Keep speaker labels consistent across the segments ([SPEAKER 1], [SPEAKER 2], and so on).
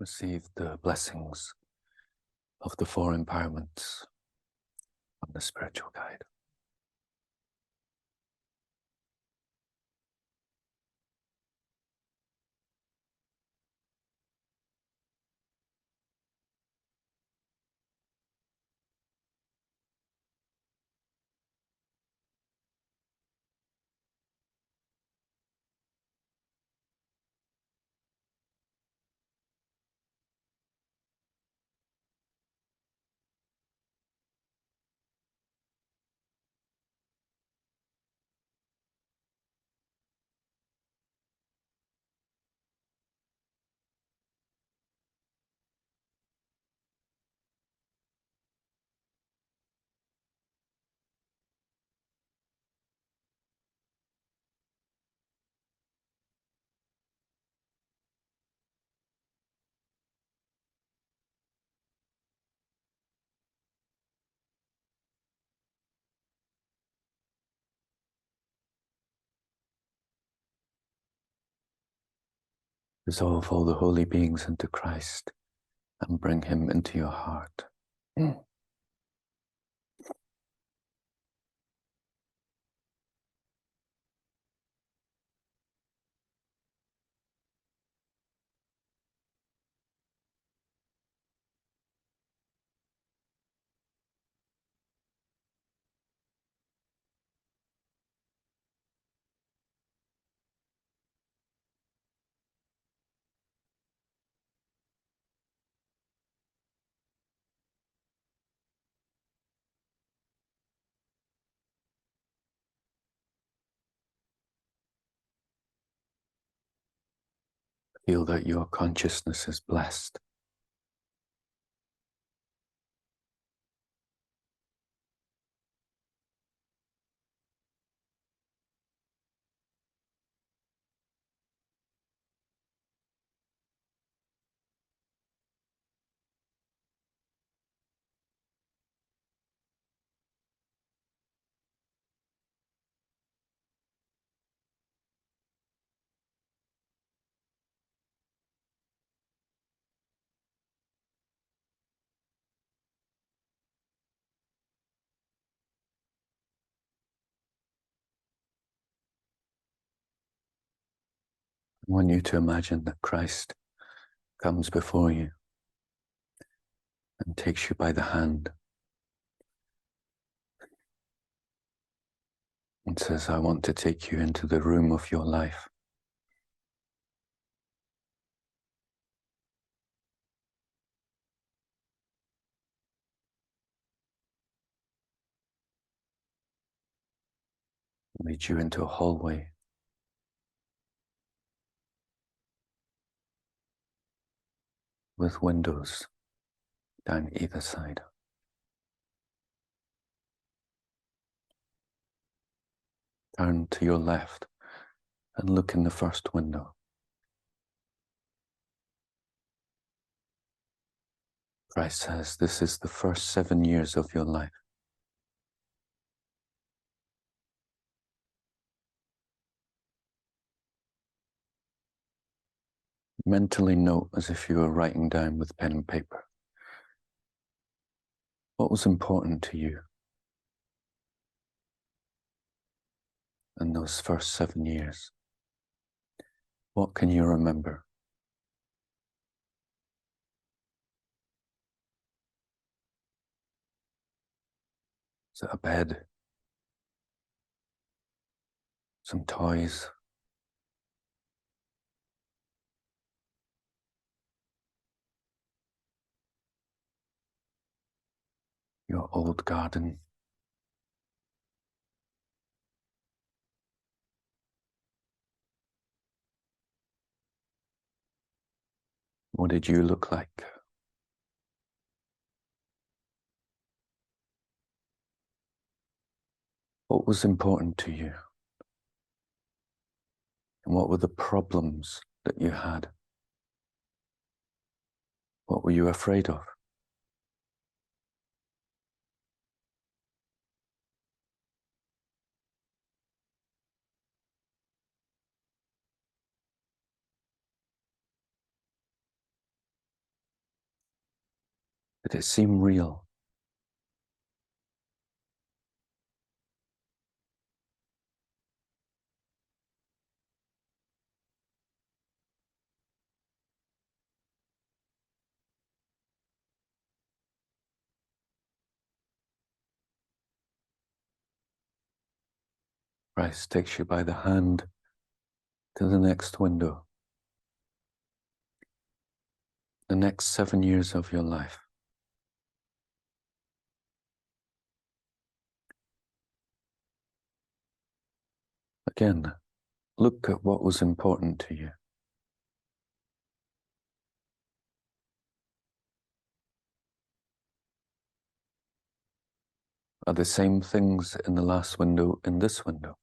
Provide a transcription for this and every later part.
[SPEAKER 1] receive the blessings of the four empowerments from the spiritual guide. Dissolve all the holy beings into Christ and bring him into your heart. Feel that your consciousness is blessed. I want you to imagine that Christ comes before you and takes you by the hand and says, I want to take you into the room of your life. Lead you into a hallway. With windows down either side. Turn to your left and look in the first window. Christ says, this is the first 7 years of your life. Mentally note, as if you were writing down with pen and paper, what was important to you in those first 7 years. What can you remember? Is it a bed? Some toys? Your old garden? What did you look like? What was important to you? And what were the problems that you had? What were you afraid of? Did it seem real? Christ takes you by the hand to the next window. The next 7 years of your life. Again, look at what was important to you. Are the same things in the last window in this window?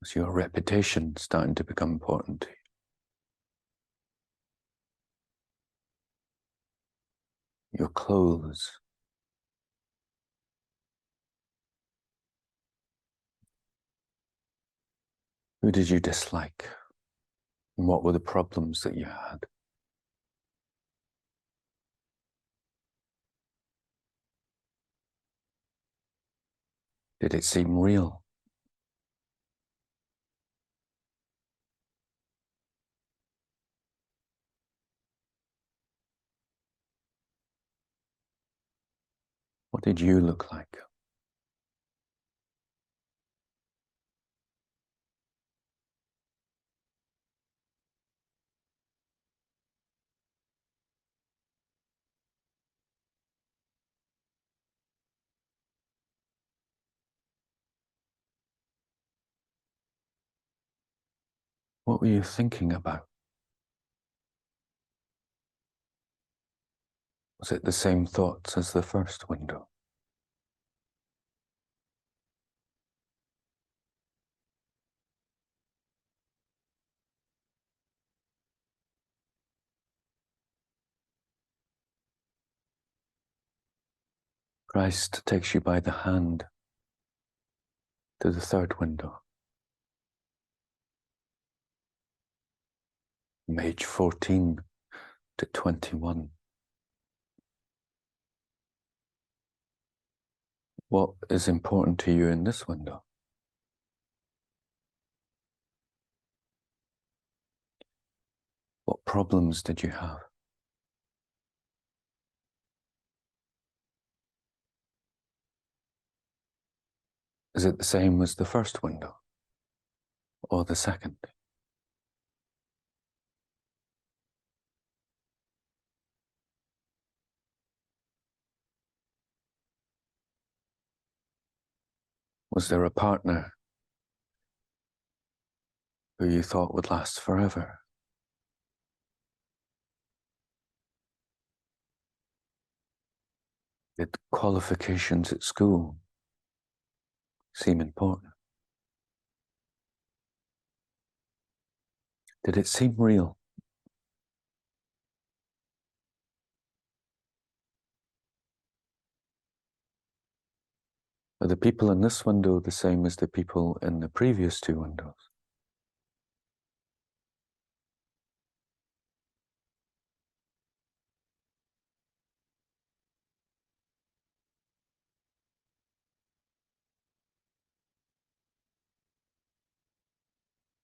[SPEAKER 1] Is your reputation starting to become important to you? Your clothes? Who did you dislike? And what were the problems that you had? Did it seem real? What did you look like? What were you thinking about? Was it the same thoughts as the first window? Christ takes you by the hand to the third window, from age 14 to 21. What is important to you in this window? What problems did you have? Is it the same as the first window or the second? Was there a partner who you thought would last forever? Did qualifications at school seem important? Did it seem real? Are the people in this window the same as the people in the previous two windows?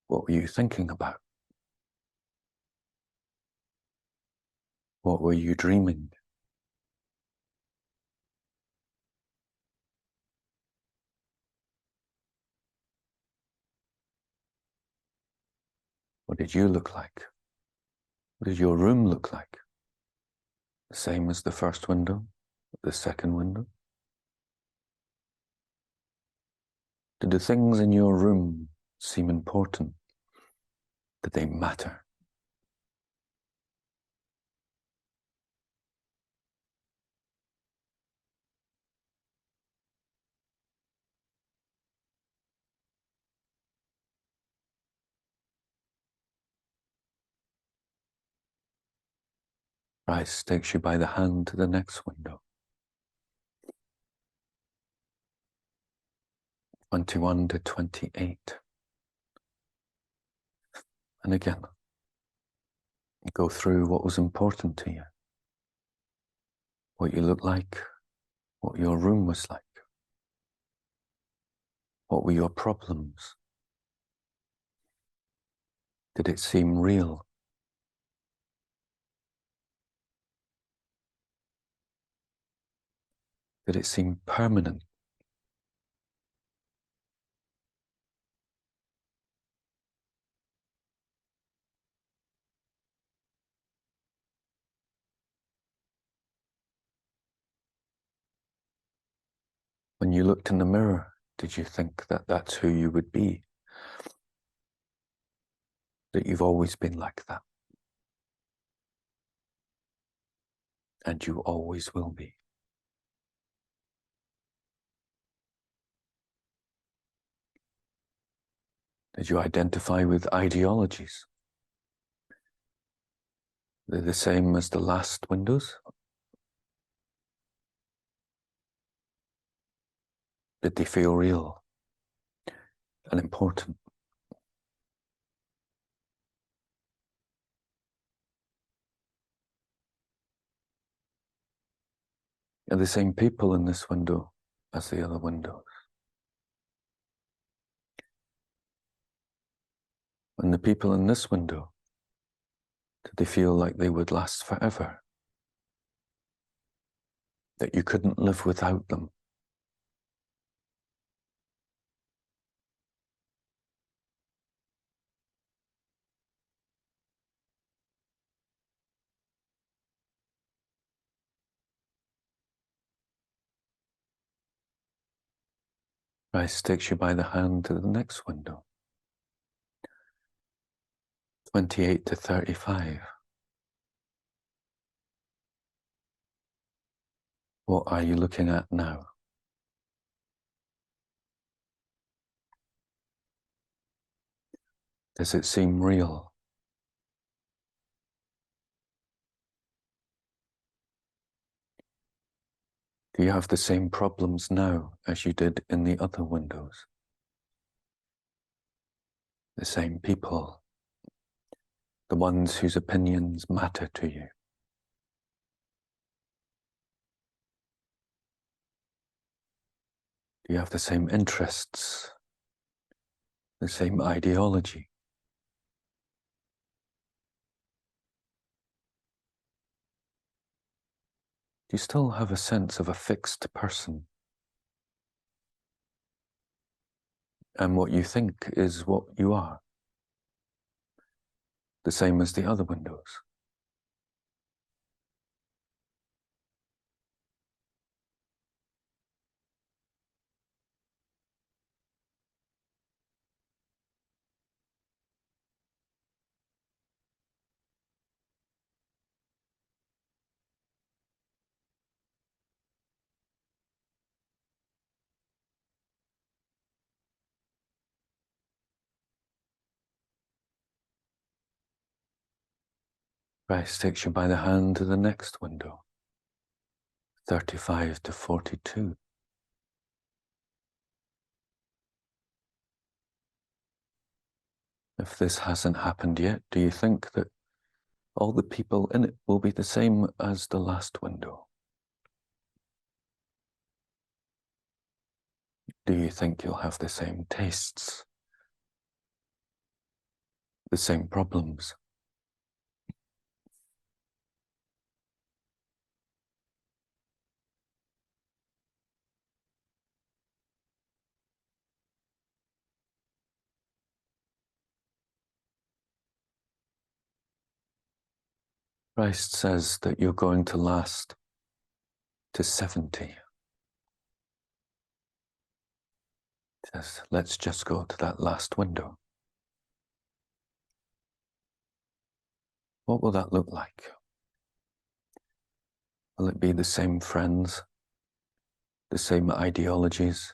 [SPEAKER 1] What were you thinking about? What were you dreaming? What did you look like? What did your room look like? The same as the first window, the second window? Did the things in your room seem important? Did they matter? Christ takes you by the hand to the next window. 21 to 28. And again, go through what was important to you, what you looked like, what your room was like, what were your problems. Did it seem real? Did it seem permanent? When you looked in the mirror, did you think that that's who you would be? That you've always been like that? And you always will be? Did you identify with ideologies? They're the same as the last windows? Did they feel real and important? Are the same people in this window as the other windows? And the people in this window, did they feel like they would last forever? That you couldn't live without them? Christ takes you by the hand to the next window. 28 to 35. What are you looking at now? Does it seem real? Do you have the same problems now as you did in the other windows? The same people, the ones whose opinions matter to you? Do you have the same interests, the same ideology? Do you still have a sense of a fixed person? And what you think is what you are? The same as the other windows? Christ takes you by the hand to the next window. 35 to 42. If this hasn't happened yet, do you think that all the people in it will be the same as the last window? Do you think you'll have the same tastes, the same problems? Christ says that you're going to last to 70. He says, let's just go to that last window. What will that look like? Will it be the same friends, the same ideologies,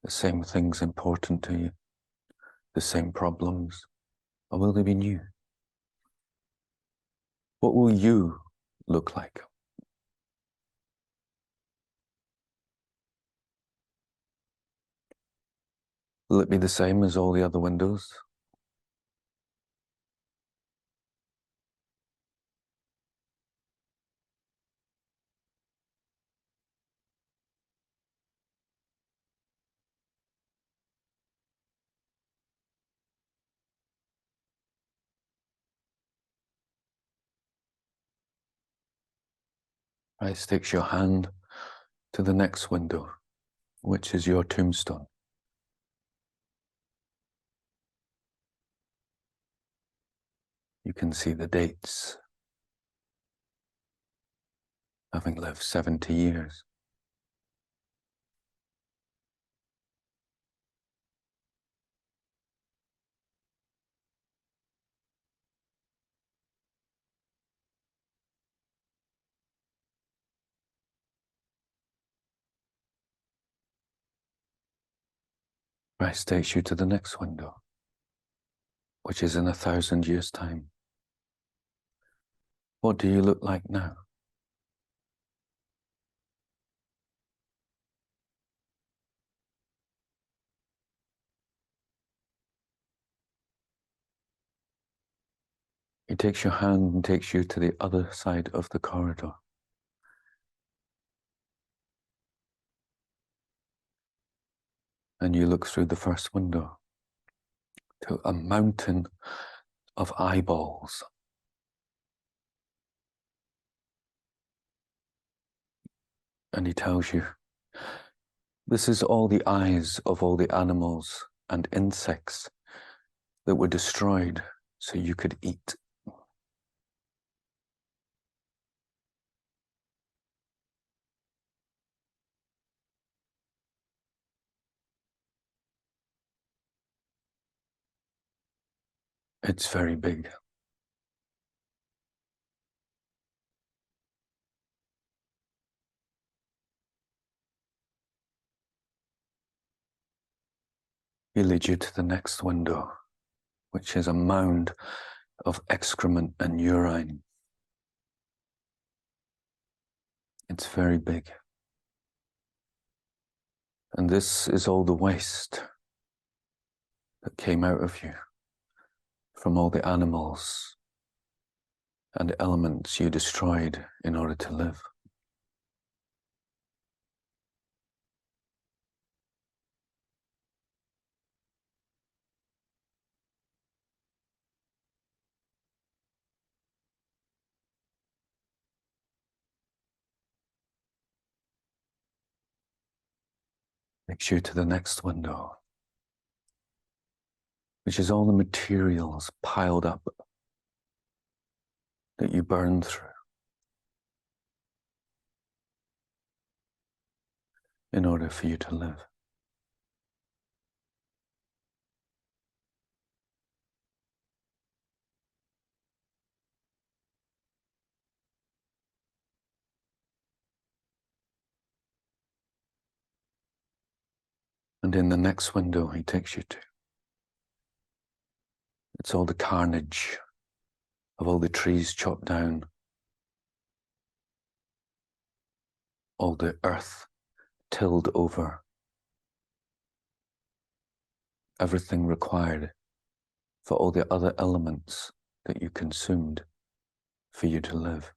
[SPEAKER 1] the same things important to you, the same problems? Or will they be new? What will you look like? Will it be the same as all the other windows? Christ takes your hand to the next window, which is your tombstone. You can see the dates, having lived 70 years. Christ takes you to the next window, which is in 1,000 years' time. What do you look like now? He takes your hand and takes you to the other side of the corridor. And you look through the first window to a mountain of eyeballs. And he tells you, this is all the eyes of all the animals and insects that were destroyed so you could eat. It's very big. He leads you to the next window, which is a mound of excrement and urine. It's very big. And this is all the waste that came out of you from all the animals and elements you destroyed in order to live. Takes you to the next window, which is all the materials piled up that you burned through in order for you to live. And in the next window he takes you to, it's all the carnage of all the trees chopped down, all the earth tilled over, everything required for all the other elements that you consumed for you to live.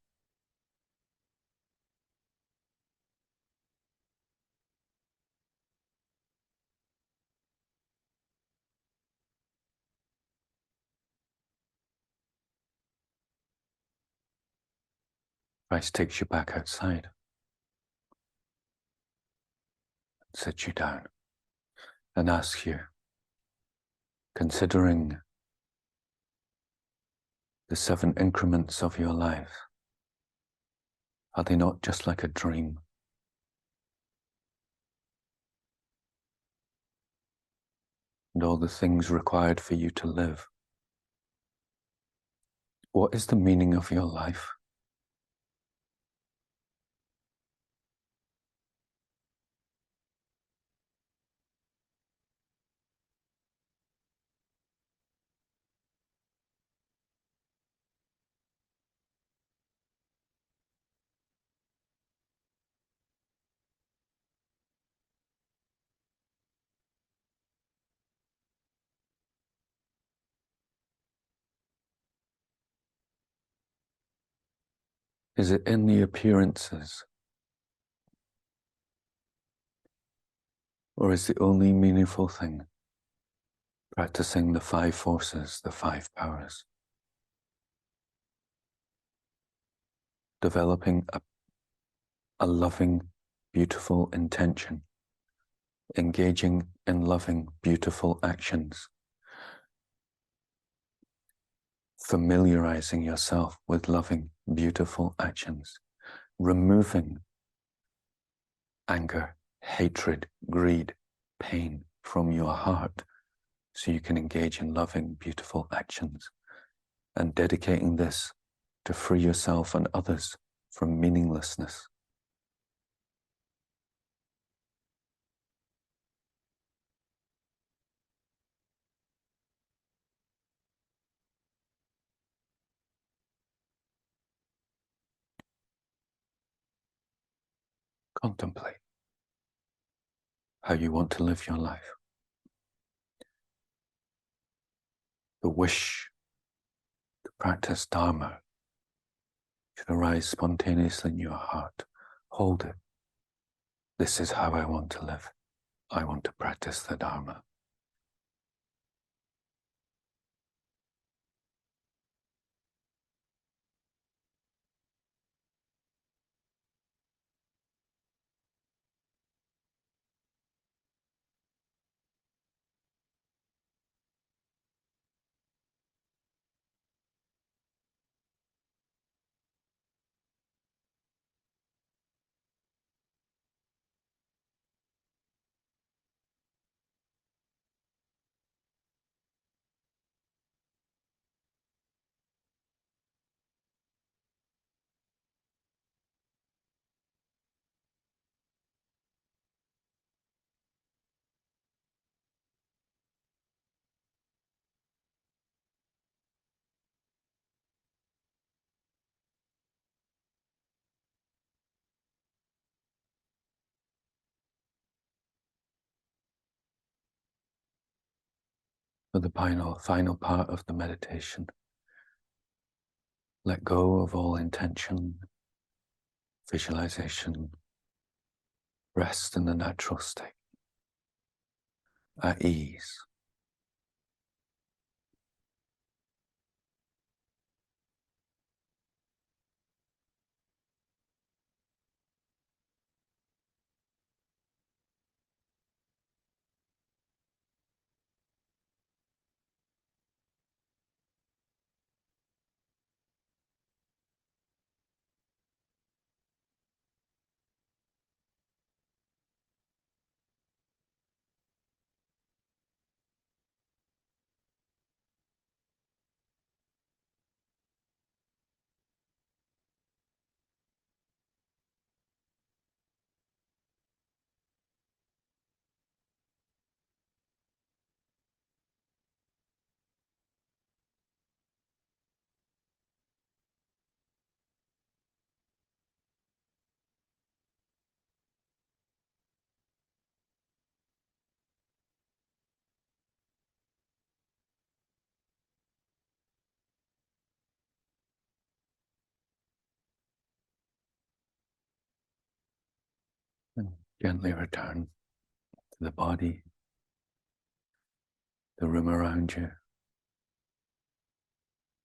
[SPEAKER 1] Christ takes you back outside, sits you down, and asks you, considering the 7 increments of your life, are they not just like a dream? And all the things required for you to live. What is the meaning of your life? Is it in the appearances? Or is the only meaningful thing practicing the 5 forces, the 5 powers? Developing a loving, beautiful intention, engaging in loving, beautiful actions, familiarizing yourself with loving, beautiful actions, removing anger, hatred, greed, pain from your heart so you can engage in loving, beautiful actions, and dedicating this to free yourself and others from meaninglessness. Contemplate how you want to live your life. The wish to practice Dharma should arise spontaneously in your heart. Hold it. This is how I want to live. I want to practice the Dharma. For the final part of the meditation, let go of all intention, visualization, rest in the natural state, at ease. And gently return to the body, the room around you,